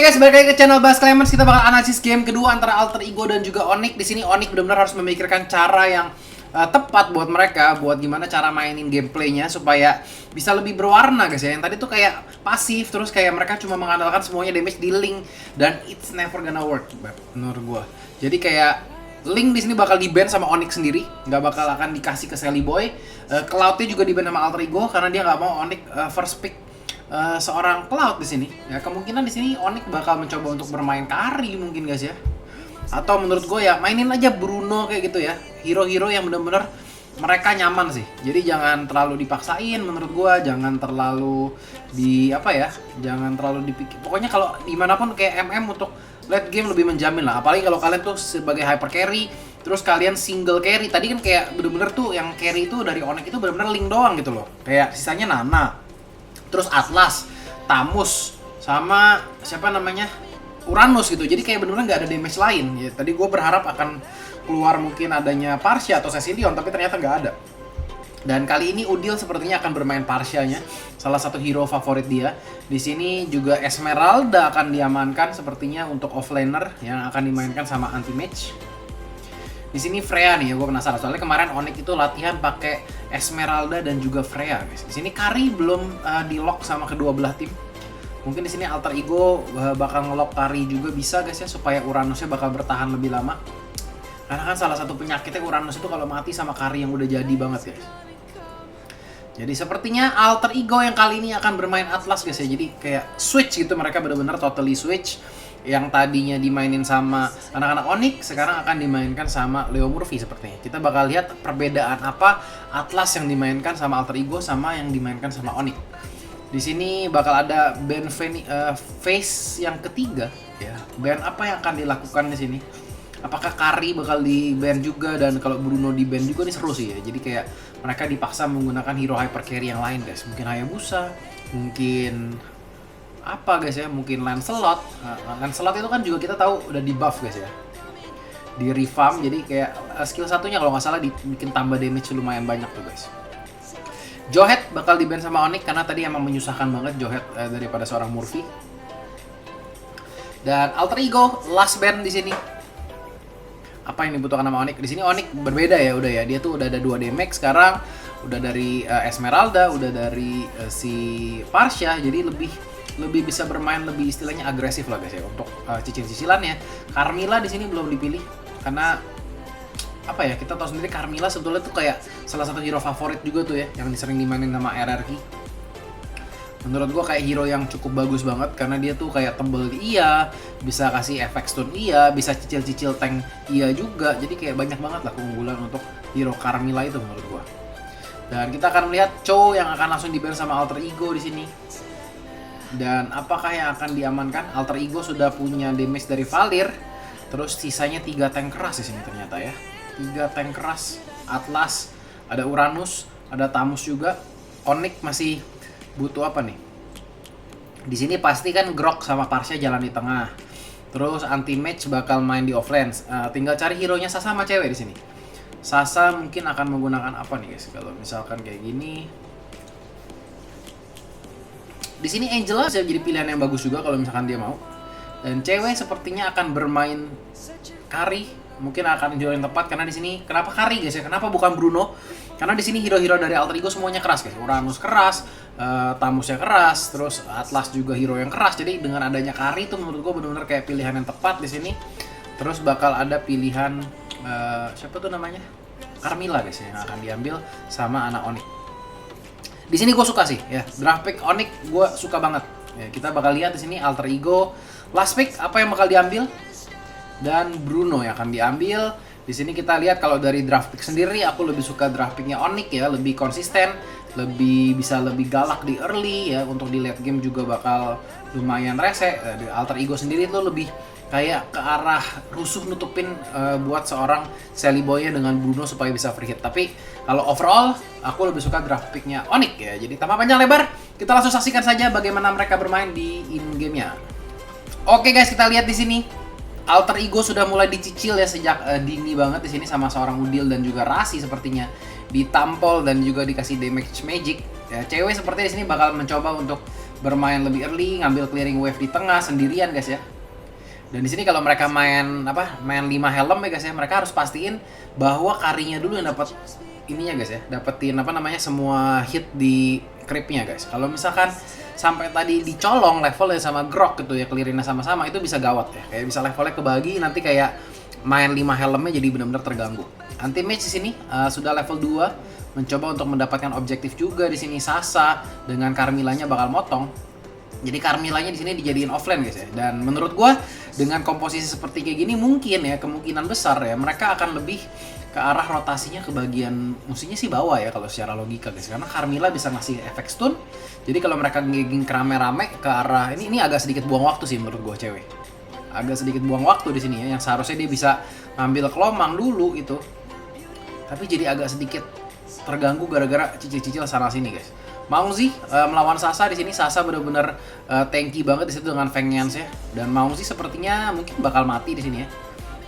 Guys, balik lagi ke channel Bass Clemens. Kita bakal analisis game kedua antara Alter Ego dan juga Onyx. Di sini Onyx benar-benar harus memikirkan cara yang tepat buat mereka, buat gimana cara mainin gameplaynya supaya bisa lebih berwarna guys ya. Yang tadi tuh kayak pasif, terus kayak mereka cuma mengandalkan semuanya damage di Link, dan it's never gonna work menurut gua. Jadi kayak Link di sini bakal di-ban sama Onyx sendiri, nggak bakal akan dikasih ke Sally Boy. Cloud-nya juga di-ban sama Alter Ego karena dia nggak mau Onyx first pick seorang Cloud di sini. Ya kemungkinan di sini Onyx bakal mencoba untuk bermain carry mungkin guys ya. Atau menurut gue ya mainin aja Bruno kayak gitu ya. Hero-hero yang bener-bener mereka nyaman sih. Jadi jangan terlalu dipaksain menurut gue, jangan terlalu jangan terlalu dipikir. Pokoknya kalau dimanapun kayak MM untuk late game lebih menjamin lah. Apalagi kalau kalian tuh sebagai hyper carry, terus kalian single carry. Tadi kan kayak bener-bener tuh yang carry itu dari Onyx itu bener-bener Link doang gitu loh. Kayak sisanya Nana, terus Atlas, Tamus, sama siapa namanya, Uranus gitu. Jadi kayak bener-bener nggak ada damage lain. Ya, tadi gue berharap akan keluar mungkin adanya Parsia atau Cecilion, tapi ternyata nggak ada. Dan kali ini Udil sepertinya akan bermain Parsianya, salah satu hero favorit dia. Di sini juga Esmeralda akan diamankan sepertinya untuk offlaner yang akan dimainkan sama anti-mage. Di sini Freya nih, gue penasaran soalnya kemarin Onyx itu latihan pakai Esmeralda dan juga Freya, guys. Di sini Kari belum di lock sama kedua belah tim. Mungkin di sini Alter Ego bakal nge-lock Kari juga bisa guys ya, supaya Uranusnya bakal bertahan lebih lama. Karena kan salah satu penyakitnya Uranus itu kalau mati sama Kari yang udah jadi banget guys. Jadi sepertinya Alter Ego yang kali ini akan bermain Atlas guys ya. Jadi kayak switch gitu, mereka benar-benar totally switch. Yang tadinya dimainin sama anak-anak Onyx, sekarang akan dimainkan sama Leo Murphy sepertinya. Kita bakal lihat perbedaan apa Atlas yang dimainkan sama Alter Ego sama yang dimainkan sama Onyx. Di sini bakal ada ban phase yang ketiga ya. Ban apa yang akan dilakukan di sini? Apakah Kari bakal di-ban juga, dan kalau Bruno di-ban juga nih seru sih ya. Jadi kayak mereka dipaksa menggunakan hero hyper carry yang lain guys. Mungkin Hayabusa, mungkin apa guys ya, mungkin Lancelot. Lancelot itu kan juga kita tahu udah di buff guys ya, di revamp, jadi kayak skill satunya kalau nggak salah dibikin tambah damage lumayan banyak tuh guys. Johet bakal di-ban sama Onyx karena tadi emang menyusahkan banget Johet daripada seorang Murphy. Dan Alter Ego last ban di sini. Apa yang dibutuhkan sama Onyx? Di sini Onyx berbeda ya, udah ya, dia tuh udah ada 2 damage sekarang, udah dari Esmeralda, udah dari si Parsia, jadi lebih bisa bermain lebih istilahnya agresif lah guys ya untuk cicil-cicilannya. Carmilla di sini belum dipilih karena apa ya, kita tahu sendiri Carmilla sebetulnya tuh kayak salah satu hero favorit juga tuh ya, yang sering dimainin sama RRQ. Menurut gua kayak hero yang cukup bagus banget karena dia tuh kayak tebel iya, bisa kasih efek stun iya, bisa cicil-cicil tank iya juga. Jadi kayak banyak banget lah keunggulan untuk hero Carmilla itu menurut gua. Dan kita akan melihat Cho yang akan langsung di-ban sama Alter Ego di sini. Dan apakah yang akan diamankan? Alter Ego sudah punya damage dari Valir. Terus sisanya 3 tank keras di sini ternyata ya. 3 tank keras, Atlas, ada Uranus, ada Tamus juga. Onyx masih butuh apa nih? Di sini pasti kan Grok sama Parsia jalan di tengah. Terus anti-mage bakal main di offlane. Tinggal cari hero-nya Sasa sama cewek di sini. Sasa mungkin akan menggunakan apa nih guys? Kalau misalkan kayak gini. Di sini Angela bisa jadi pilihan yang bagus juga kalau misalkan dia mau. Dan cewek sepertinya akan bermain Kari. Mungkin akan hero yang tepat karena di sini kenapa Kari guys ya? Kenapa bukan Bruno? Karena di sini hero-hero dari Alter Ego semuanya keras guys. Uranus keras, Tamusnya keras, terus Atlas juga hero yang keras. Jadi dengan adanya Kari itu menurut gue benar-benar kayak pilihan yang tepat di sini. Terus bakal ada pilihan siapa tuh namanya? Carmilla guys ya, yang akan diambil sama anak Onyx. Di sini gue suka sih ya. Draft pick Onyx gue suka banget. Ya, kita bakal lihat di sini Alter Ego last pick apa yang bakal diambil. Dan Bruno yang akan diambil. Di sini kita lihat kalau dari draft pick sendiri aku lebih suka draft picknya Onyx ya, lebih konsisten, bisa lebih galak di early ya, untuk di late game juga bakal lumayan rese. Di Alter Ego sendiri tuh lebih kayak ke arah rusuh nutupin buat seorang Sally Boy-nya dengan Bruno supaya bisa free hit. Tapi kalau overall aku lebih suka draft picknya Onyx ya. Jadi tanpa panjang lebar, kita langsung saksikan saja bagaimana mereka bermain di in game-nya. Oke guys, kita lihat di sini. Alter Ego sudah mulai dicicil ya sejak dini banget di sini sama seorang Udil dan juga Rasi sepertinya, ditampol dan juga dikasih damage magic. Ya, cewek seperti di sini bakal mencoba untuk bermain lebih early, ngambil clearing wave di tengah sendirian guys ya. Dan di sini kalau mereka main 5 helm ya guys ya, mereka harus pastiin bahwa carry-nya dulu yang dapat ininya guys ya, dapetin semua hit di creepnya guys. Kalau misalkan sampai tadi dicolong levelnya sama Grok gitu ya, clearingnya sama-sama, itu bisa gawat ya. Kayak bisa levelnya kebagi, nanti kayak main 5 helmnya jadi benar-benar terganggu. Anti-mage di sini sudah level 2, mencoba untuk mendapatkan objektif juga di sini. Sasa dengan Carmillanya bakal motong. Jadi Carmillanya di sini dijadiin offlane guys ya. Dan menurut gua dengan komposisi seperti kayak gini mungkin ya, kemungkinan besar ya mereka akan lebih ke arah rotasinya ke bagian musuhnya sih bawah ya kalau secara logika guys. Karena Carmilla bisa ngasih efek stun. Jadi kalau mereka ngeging rame-rame ke arah ini agak sedikit buang waktu sih menurut gua cewek. Agak sedikit buang waktu di sini ya, yang seharusnya dia bisa ngambil kelomang dulu itu. Tapi jadi agak sedikit terganggu gara-gara cicil-cicil sana sini guys. Mauzi melawan Sasa di sini. Sasa benar-benar tanky banget di situ dengan Feng Yance ya. Dan Mauzi sepertinya mungkin bakal mati di sini ya.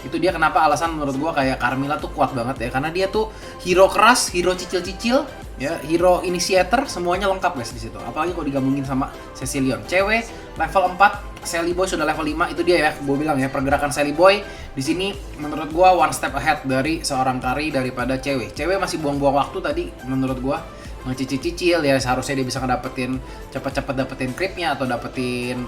Itu dia kenapa alasan menurut gua kayak Carmilla tuh kuat banget ya, karena dia tuh hero keras, hero cicil-cicil ya, hero initiator, semuanya lengkap guys di situ. Apalagi kalau digabungin sama Cecilion. Cewek level 4, Sally Boy sudah level 5. Itu dia ya, gua bilang ya, pergerakan Sally Boy di sini menurut gua one step ahead dari seorang carry daripada cewek. Cewek masih buang-buang waktu tadi menurut gua, ngecicil-cicil ya, seharusnya dia bisa ngedapetin cepet-cepet dapetin creepnya atau dapetin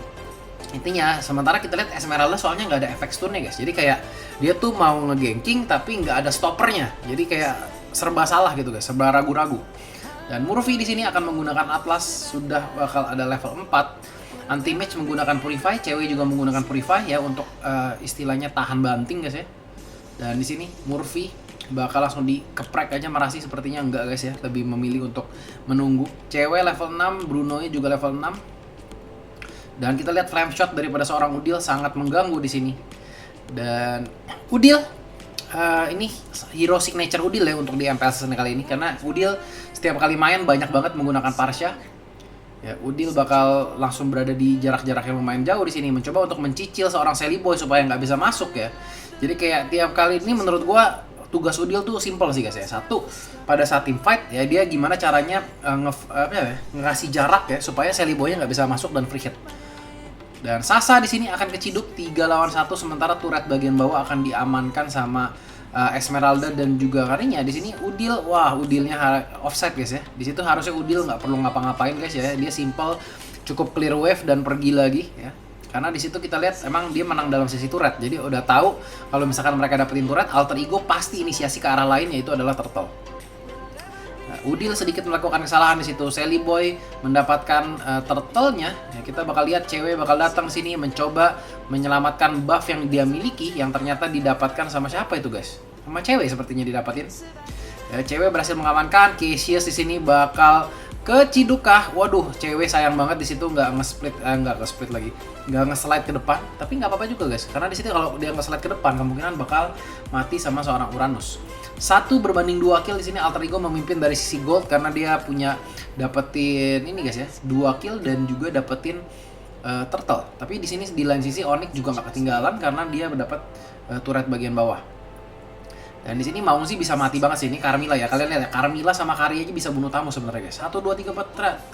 intinya. Sementara kita lihat Esmeralda soalnya nggak ada efek stunnya guys, jadi kayak dia tuh mau ngeganking tapi nggak ada stoppernya, jadi kayak serba salah gitu guys, serba ragu-ragu. Dan Murphy di sini akan menggunakan Atlas, sudah bakal ada level 4. Anti-match menggunakan Purify, cewek juga menggunakan Purify ya untuk istilahnya tahan banting guys ya. Dan di sini Murphy bakal langsung dikeprek aja, Marasi sepertinya enggak guys ya, lebih memilih untuk menunggu. Cewek level 6, Bruno-nya juga level 6. Dan kita lihat flame shot daripada seorang Udil sangat mengganggu di sini. Dan Udil ini hero signature Udil ya untuk di MPL season kali ini, karena Udil setiap kali main banyak banget menggunakan Parsha. Ya, Udil bakal langsung berada di jarak-jarak yang lumayan jauh di sini, mencoba untuk mencicil seorang Sally Boy supaya nggak bisa masuk ya. Jadi kayak tiap kali ini menurut gua tugas Udil tuh simple sih guys ya. Satu, pada saat team fight ya dia gimana caranya ngasih jarak ya supaya Sally Boy-nya nggak bisa masuk dan free hit. Dan Sasa di sini akan keciduk 3 lawan 1, sementara turret bagian bawah akan diamankan sama Esmeralda dan juga Karinya. Di sini Udil, wah Udilnya offside guys ya. Di situ harusnya Udil nggak perlu ngapa-ngapain guys ya. Dia simple, cukup clear wave dan pergi lagi ya. Karena di situ kita lihat emang dia menang dalam sesi turret. Jadi udah tahu kalau misalkan mereka dapetin turret, alter ego pasti inisiasi ke arah lain, yaitu adalah turtle. Nah, Udil sedikit melakukan kesalahan di situ. Sally Boy mendapatkan turtle-nya. Ya, kita bakal lihat cewek bakal datang sini mencoba menyelamatkan buff yang dia miliki, yang ternyata didapatkan sama siapa itu guys? Sama cewek sepertinya didapatin. Ya, cewek berhasil mengamankan. Cassius di sini bakal keciduk kah? Waduh, cewek sayang banget di situ nggak nge-split lagi, nggak nge-slide ke depan. Tapi nggak apa-apa juga guys, karena di situ kalau dia nge-slide ke depan kemungkinan bakal mati sama seorang Uranus. 1/2 kill di sini alter ego memimpin dari sisi gold karena dia punya dapetin ini guys ya, 2 kill dan juga dapetin turtle. Tapi di sini di lain sisi Onyx juga nggak ketinggalan karena dia mendapat turret bagian bawah. Dan di sini Mauzi bisa mati banget sih, ini Carmilla ya. Kalian lihat ya, Carmilla sama Kari aja bisa bunuh tamu sebenarnya guys. 1 2 3 4.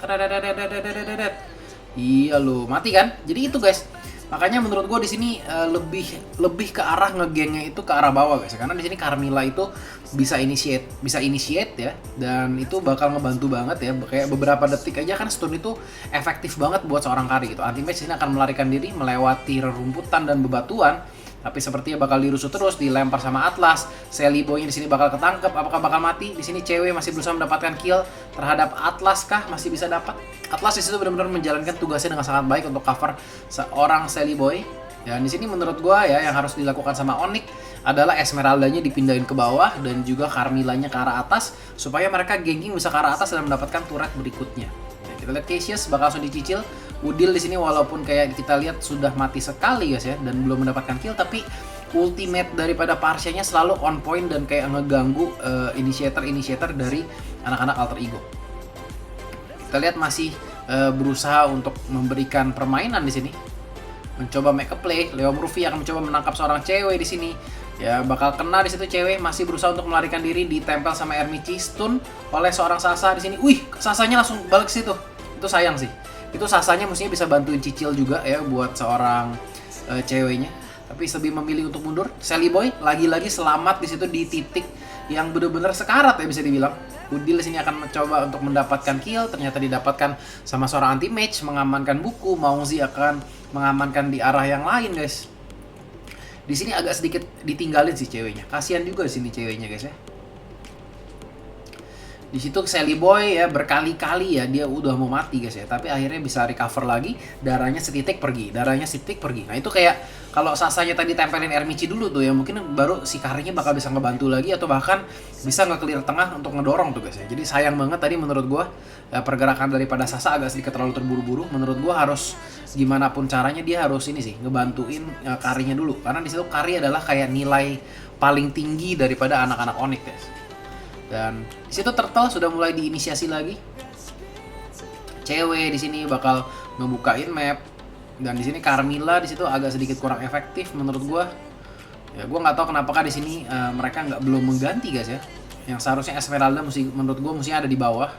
Iya lo, mati kan? Jadi itu guys. Makanya menurut gue di sini lebih ke arah ngegengnya itu ke arah bawah guys. Karena di sini Carmilla itu bisa initiate ya, dan itu bakal ngebantu banget ya. Kayak beberapa detik aja kan stun itu efektif banget buat seorang Kari gitu. Anti-match ini akan melarikan diri melewati rerumputan dan bebatuan. Tapi sepertinya bakal dirusut terus, dilempar sama Atlas. Sally Boy-nya di sini bakal ketangkep. Apakah bakal mati? Di sini cewek masih berusaha mendapatkan kill terhadap Atlas kah? Masih bisa dapat. Atlas di situ benar-benar menjalankan tugasnya dengan sangat baik untuk cover seorang Sally Boy. Dan di sini menurut gua ya yang harus dilakukan sama Onyx adalah Esmeralda-nya dipindahin ke bawah dan juga Carmilla-nya ke arah atas supaya mereka ganking bisa ke arah atas dan mendapatkan turret berikutnya. Nah, kita lihat Cassius bakal langsung dicicil. Udil di sini walaupun kayak kita lihat sudah mati sekali guys ya dan belum mendapatkan kill, tapi ultimate daripada Parsha-nya selalu on point dan kayak ngeganggu initiator dari anak-anak alter ego. Kita lihat masih berusaha untuk memberikan permainan di sini. Mencoba make a play, Leo Murphy akan mencoba menangkap seorang cewek di sini. Ya bakal kena di situ, cewek masih berusaha untuk melarikan diri, ditempel sama Ermici, stun oleh seorang Sasa di sini. Wih, Sasanya langsung balik ke situ. Itu sayang sih. Itu Sasanya mestinya bisa bantuin cicil juga ya buat seorang ceweknya. Tapi lebih memilih untuk mundur. Sally Boy lagi-lagi selamat di situ di titik yang benar-benar sekarat ya bisa dibilang. Udil sini akan mencoba untuk mendapatkan kill, ternyata didapatkan sama seorang anti match, mengamankan buku. Maungzi akan mengamankan di arah yang lain, guys. Di sini agak sedikit ditinggalin sih ceweknya. Kasihan juga sini ceweknya, guys ya. Di situ Sally Boy ya berkali-kali ya dia udah mau mati guys ya, tapi akhirnya bisa recover lagi, darahnya setitik pergi. Nah, itu kayak kalau Sasanya tadi tempelin Ermici dulu tuh ya, mungkin baru si Karinya bakal bisa ngebantu lagi atau bahkan bisa nge-clear tengah untuk ngedorong tuh guys ya. Jadi sayang banget tadi menurut gua pergerakan daripada Sasa agak sedikit terlalu terburu-buru. Menurut gua harus gimana pun caranya dia harus ini sih ngebantuin Karinya dulu, karena di situ Kari adalah kayak nilai paling tinggi daripada anak-anak Onyx guys. Dan di situ Turtle sudah mulai diinisiasi lagi. Cewek di sini bakal ngebukain map, dan di sini Carmilla di situ agak sedikit kurang efektif menurut gua. Ya gua nggak tahu kenapakah di sini mereka belum mengganti guys ya. Yang seharusnya Esmeralda menurut gua mesti ada di bawah.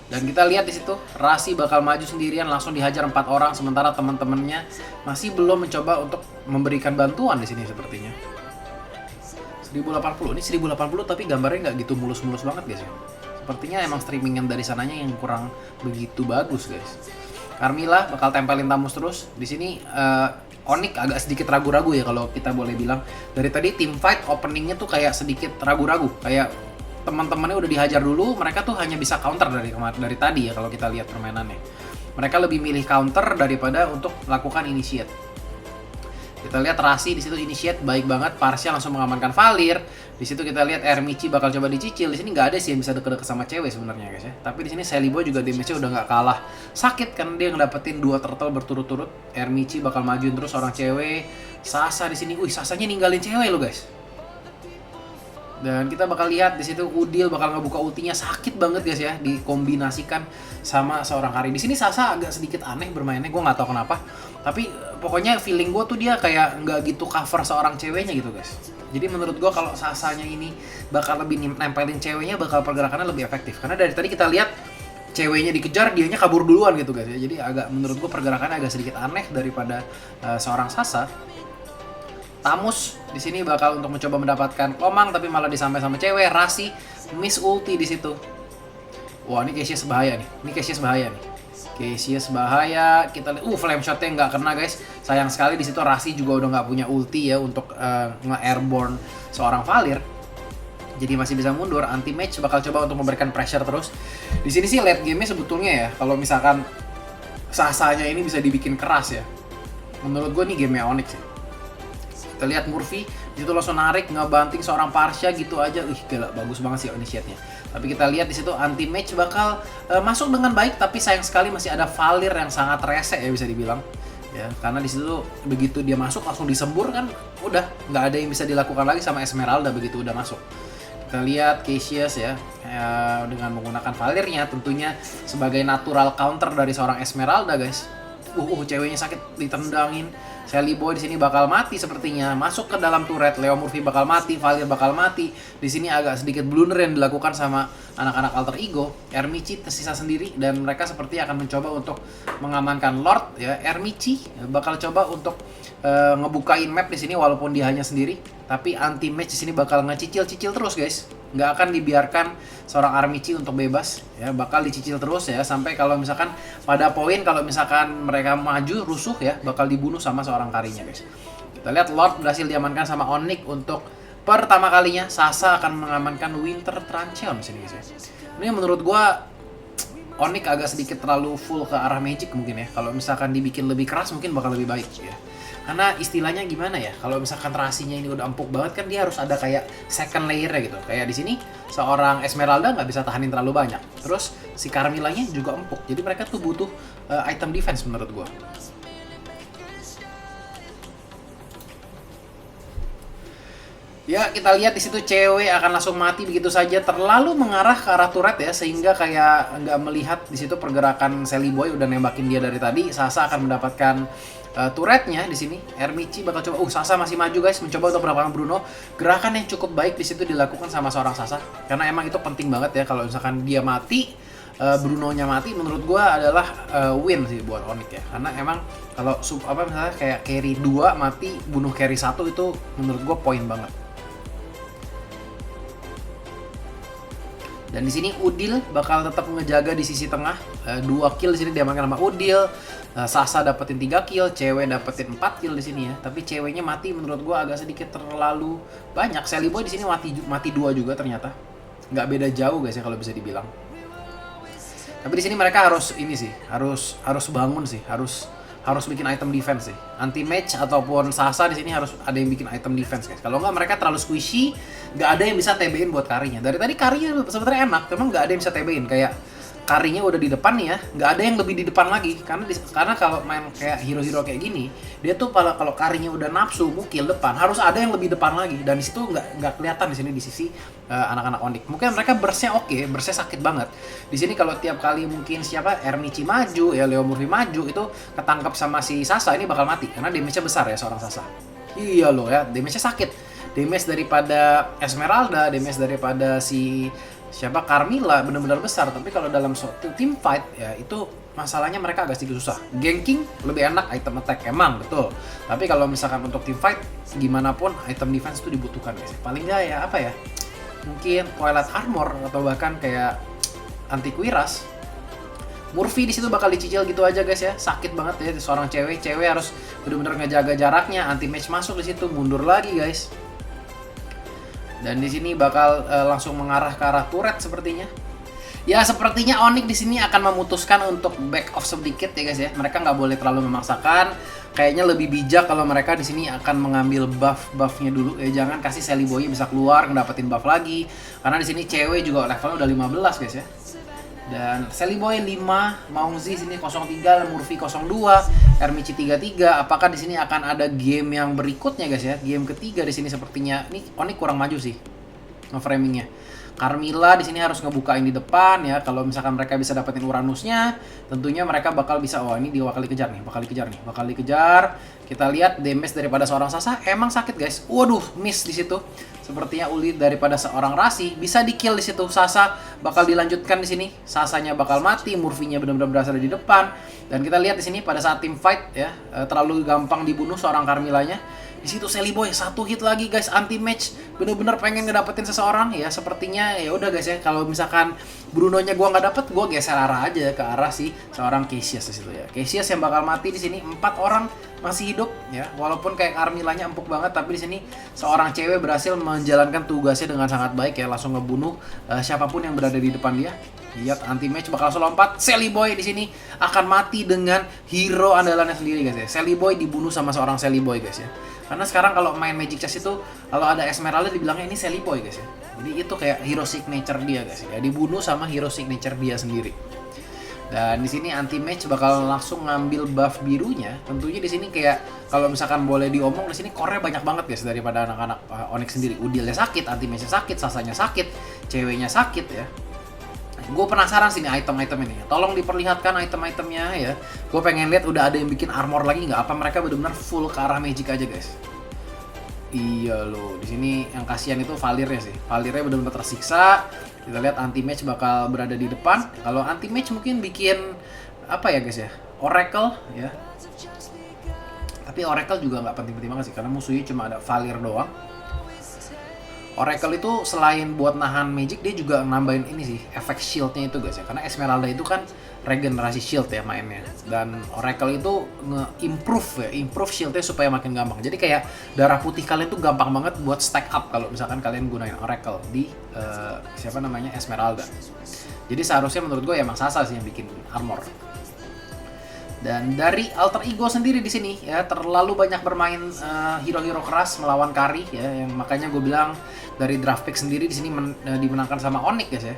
Dan kita lihat di situ Rasi bakal maju sendirian, langsung dihajar 4 orang, sementara teman-temannya masih belum mencoba untuk memberikan bantuan di sini sepertinya. 1080, ini 1080 tapi gambarnya nggak gitu mulus-mulus banget guys ya. Sepertinya emang streamingan dari sananya yang kurang begitu bagus guys. Carmilla bakal tempelin Tamus terus. Di sini Onyx agak sedikit ragu-ragu ya kalau kita boleh bilang. Dari tadi team fight openingnya tuh kayak sedikit ragu-ragu. Kayak teman-temannya udah dihajar dulu, mereka tuh hanya bisa counter dari tadi ya kalau kita lihat permainannya. Mereka lebih milih counter daripada untuk melakukan initiate. Kita lihat Rasi di situ initiate baik banget, Parsia langsung mengamankan Valir. Di situ kita lihat Ermici bakal coba dicicil. Di sini nggak ada sih yang bisa deket-deket sama cewek sebenarnya guys ya. Tapi di sini Sally Boy juga damage-nya udah nggak kalah sakit kan, dia ngedapetin 2 turtle berturut-turut. Ermici bakal majuin terus orang cewek. Sasa di sini, Sasanya ninggalin cewek lo guys. Dan kita bakal lihat di situ Udil bakal ngebuka ultinya, sakit banget guys ya, dikombinasikan sama seorang Kari. Di sini Sasa agak sedikit aneh bermainnya, gue nggak tahu kenapa. Tapi pokoknya feeling gue tuh dia kayak nggak gitu cover seorang ceweknya gitu guys. Jadi menurut gue kalau Sasanya ini bakal lebih nempelin ceweknya, bakal pergerakannya lebih efektif. Karena dari tadi kita lihat ceweknya dikejar, dianya kabur duluan gitu guys ya. Jadi agak menurut gue pergerakannya agak sedikit aneh daripada seorang Sasa. Tamus di sini bakal untuk mencoba mendapatkan Komang tapi malah disampai sama cewek. Rasi miss ulti di situ. Wah, ini Cassius bahaya nih. Cassius bahaya. Kita lihat flame shotnya nggak kena guys. Sayang sekali di situ Rasi juga udah nggak punya ulti ya untuk nge-airborne seorang Valir. Jadi masih bisa mundur. Anti match bakal coba untuk memberikan pressure terus. Di sini sih late game-nya sebetulnya ya, kalau misalkan Sasanya ini bisa dibikin keras ya. Menurut gue nih game-nya Onyx ya. Kita lihat Murphy di situ langsung narik ngebanting seorang Parsia gitu aja. Gila, bagus banget sih initiate-nya. Tapi kita lihat di situ anti match bakal masuk dengan baik, tapi sayang sekali masih ada Valir yang sangat rese ya bisa dibilang. Ya, karena di situ begitu dia masuk langsung disembur kan, udah nggak ada yang bisa dilakukan lagi sama Esmeralda begitu udah masuk. Kita lihat Cassius ya dengan menggunakan Valirnya tentunya sebagai natural counter dari seorang Esmeralda guys. Ceweknya sakit ditendangin. Sally Boy di sini bakal mati sepertinya. Masuk ke dalam turret. Leo Murphy bakal mati, Valir bakal mati. Di sini agak sedikit blunder yang dilakukan sama anak-anak alter ego. Ermici tersisa sendiri dan mereka seperti akan mencoba untuk mengamankan Lord ya. Ermici bakal coba untuk ngebukain map di sini walaupun dia hanya sendiri. Tapi anti match di sini bakal ngecicil-cicil terus guys. Nggak akan dibiarkan seorang Armici untuk bebas ya, bakal dicicil terus ya sampai kalau misalkan pada poin kalau misalkan mereka maju rusuh ya bakal dibunuh sama seorang Karinya guys. Kita lihat Lord berhasil diamankan sama Onyx untuk pertama kalinya. Sasa akan mengamankan Winter Truncheon di sini guys ya. Ini menurut gua Onyx agak sedikit terlalu full ke arah magic mungkin ya. Kalau misalkan dibikin lebih keras mungkin bakal lebih baik ya. Karena istilahnya gimana ya, kalau misalkan Rasinya ini udah empuk banget kan dia harus ada kayak second layer-nya gitu. Kayak di sini seorang Esmeralda nggak bisa tahanin terlalu banyak. Terus si Carmilla-nya juga empuk. Jadi mereka tuh butuh item defense menurut gua. Ya, kita lihat di situ cewek akan langsung mati begitu saja, terlalu mengarah ke arah turret ya, sehingga kayak nggak melihat di situ pergerakan Sally Boy udah nembakin dia dari tadi. Sasa akan mendapatkan turretnya di sini. Ermici bakal coba. Sasa masih maju guys, mencoba untuk mendapatkan Bruno. Gerakan yang cukup baik di situ dilakukan sama seorang Sasa, karena emang itu penting banget ya kalau misalkan dia mati. Bruno-nya mati, menurut gua adalah win sih buat Onyx ya. Karena emang kalau misalnya kayak carry 2 mati bunuh carry 1 itu menurut gua poin banget. Dan di sini Udil bakal tetap ngejaga di sisi tengah. 2 kill di sini diamankan sama Udil. Sasa dapetin 3 kill, cewek dapetin 4 kill di sini ya. Tapi ceweknya mati menurut gua agak sedikit terlalu banyak. Sally Boy di sini mati 2 juga ternyata. Nggak beda jauh guys ya kalau bisa dibilang. Tapi di sini mereka harus ini sih, harus bangun sih, harus bikin item defense sih. Anti match ataupun Sasa di sini harus ada yang bikin item defense guys. Kalau nggak mereka terlalu squishy, nggak ada yang bisa TB-in buat karinya. Dari tadi karinya sebenarnya enak, memang nggak ada yang bisa TB-in. Kayak karinya udah di depan nih ya, nggak ada yang lebih di depan lagi. Karena kalau main kayak hero-hero kayak gini, dia tuh kalau karinya udah nafsu mukil depan, harus ada yang lebih depan lagi. Dan di situ nggak kelihatan di sini di sisi anak-anak Onyx. Mungkin mereka burstnya oke, burstnya sakit banget. Di sini kalau tiap kali mungkin Ermichi maju, ya Leo Murphy maju, itu ketangkap sama si Sasa ini bakal mati karena damage-nya besar ya seorang Sasa. Iya loh ya, damage-nya sakit. Damage daripada Esmeralda, damage daripada si Carmilla benar-benar besar. Tapi kalau dalam suatu team fight ya itu masalahnya mereka agak sedikit susah. Ganking lebih enak item attack emang betul. Tapi kalau misalkan untuk team fight gimana pun item defense itu dibutuhkan guys. Paling nggak ya apa ya? Mungkin Twilight Armor atau bahkan kayak anti kuiras. Murphy di situ bakal dicicil gitu aja guys ya. Sakit banget ya seorang cewek harus benar-benar ngejaga jaraknya. Anti match masuk di situ, mundur lagi guys. Dan di sini bakal langsung mengarah ke arah turret sepertinya. Ya sepertinya Onyx di sini akan memutuskan untuk back off sedikit ya guys ya. Mereka nggak boleh terlalu memaksakan. Kayaknya lebih bijak kalau mereka di sini akan mengambil buffnya dulu. Ya jangan kasih Sally Boy bisa keluar ngedapetin buff lagi. Karena di sini cewek juga levelnya udah 15 guys ya. Dan Sally Boy 5, Maungzi sini 03, Murphy 02, Ermichi 33. Apakah di sini akan ada game yang berikutnya guys ya? Game ketiga di sini sepertinya ini Onyx kurang maju sih nge-framingnya. Carmilla di sini harus ngebukain di depan ya. Kalau misalkan mereka bisa dapetin Uranusnya, tentunya mereka bakal bisa ini dia bakal dikejar. Kita lihat damage daripada seorang Sasa emang sakit guys. Waduh, miss di situ. Sepertinya uli daripada seorang Rasi bisa di-kill di situ. Sasa bakal dilanjutkan di sini. Sasanya bakal mati, Murphy-nya benar-benar berasal di depan. Dan kita lihat di sini pada saat team fight ya, terlalu gampang dibunuh seorang Carmilla-nya. Di situ Sally Boy 1 hit lagi guys, anti match, bener-bener pengen ngedapetin seseorang ya. Sepertinya ya udah guys ya, kalau misalkan Bruno-nya gua nggak dapet, gua geser arah aja ke arah si seorang Cassius di situ ya. Cassius yang bakal mati di sini, 4 orang masih hidup ya. Walaupun kayak Carmilla-nya empuk banget, tapi di sini seorang cewek berhasil menjalankan tugasnya dengan sangat baik ya, langsung ngebunuh siapapun yang berada di depan dia. Lihat anti match bakal langsung lompat. Sally Boy di sini akan mati dengan hero andalannya sendiri guys ya. Sally Boy dibunuh sama seorang Sally Boy guys ya. Karena sekarang kalau main Magic Chess itu kalau ada Esmeralda dibilangnya ini Sally Boy guys ya. Jadi itu kayak hero signature dia guys ya. Dibunuh sama hero signature dia sendiri. Dan di sini anti match bakal langsung ngambil buff birunya. Tentunya di sini kayak kalau misalkan boleh diomong di sini core banyak banget guys daripada anak-anak Onyx sendiri. Udilnya sakit, anti matchnya sakit, Sasanya sakit, ceweknya sakit ya. Gue penasaran sih nih item-item ini. Tolong diperlihatkan item-itemnya ya. Gue pengen lihat udah ada yang bikin armor lagi nggak? Apa mereka benar-benar full ke arah magic aja guys? Iya loh. Di sini yang kasihan itu Valirnya sih. Valirnya benar-benar tersiksa. Kita lihat anti match bakal berada di depan. Kalau anti match mungkin bikin apa ya guys ya? Oracle ya. Tapi Oracle juga nggak penting-penting banget sih karena musuhnya cuma ada Valir doang. Oracle itu selain buat nahan magic, dia juga nambahin ini sih, efek shieldnya itu guys ya. Karena Esmeralda itu kan regenerasi shield ya mainnya. Dan Oracle itu improve shieldnya supaya makin gampang. Jadi kayak darah putih kalian tuh gampang banget buat stack up kalau misalkan kalian gunain Oracle di Esmeralda. Jadi seharusnya menurut gue emang Sasa sih yang bikin armor. Dan dari alter ego sendiri di sini ya terlalu banyak bermain hero-hero keras melawan Kari ya, yang makanya gue bilang dari draft pick sendiri di sini dimenangkan sama Onyx guys ya.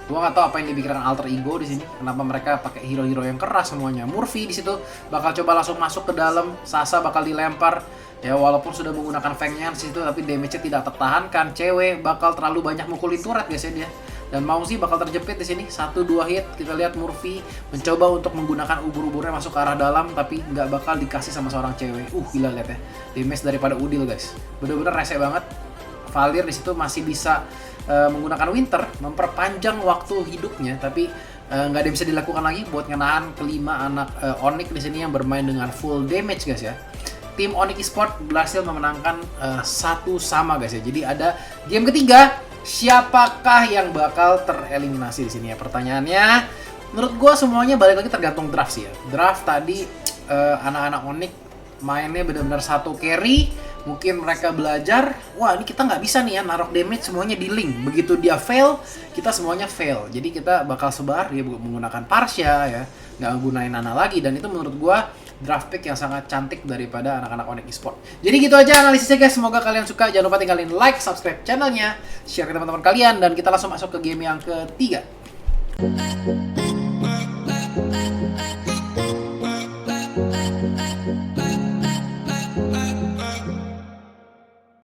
Gue nggak tahu apa yang dipikirkan alter ego di sini. Kenapa mereka pakai hero-hero yang keras semuanya. Murphy di situ bakal coba langsung masuk ke dalam, Sasa bakal dilempar ya walaupun sudah menggunakan fangnya di situ tapi damage-nya tidak tertahankan. Cewek bakal terlalu banyak mukulin turret guys ya dia. Dan Maungzi bakal terjepit di sini 1-2 hit. Kita lihat Murphy mencoba untuk menggunakan ubur-uburnya masuk ke arah dalam tapi nggak bakal dikasih sama seorang cewek. Gila lihat ya. Damage daripada Udil guys. Bener-bener rese banget. Valir di situ masih bisa menggunakan Winter, memperpanjang waktu hidupnya, tapi nggak ada yang bisa dilakukan lagi buat ngenahan kelima anak Onyx di sini yang bermain dengan full damage guys ya. Tim Onyx Esports berhasil memenangkan 1-1 guys ya. Jadi ada game ketiga, siapakah yang bakal tereliminasi di sini ya? Pertanyaannya, menurut gue semuanya balik lagi tergantung draft sih ya. Draft tadi anak-anak Onyx mainnya benar-benar satu carry, mungkin mereka belajar, wah ini kita nggak bisa nih ya narok damage semuanya di link. Begitu dia fail, kita semuanya fail. Jadi kita bakal sebar, dia menggunakan Parsia ya, nggak gunain Nana lagi. Dan itu menurut gua draft pick yang sangat cantik daripada anak-anak Onyx Esports. Jadi gitu aja analisisnya guys, semoga kalian suka. Jangan lupa tinggalin like, subscribe channelnya, share ke teman-teman kalian, dan kita langsung masuk ke game yang ketiga.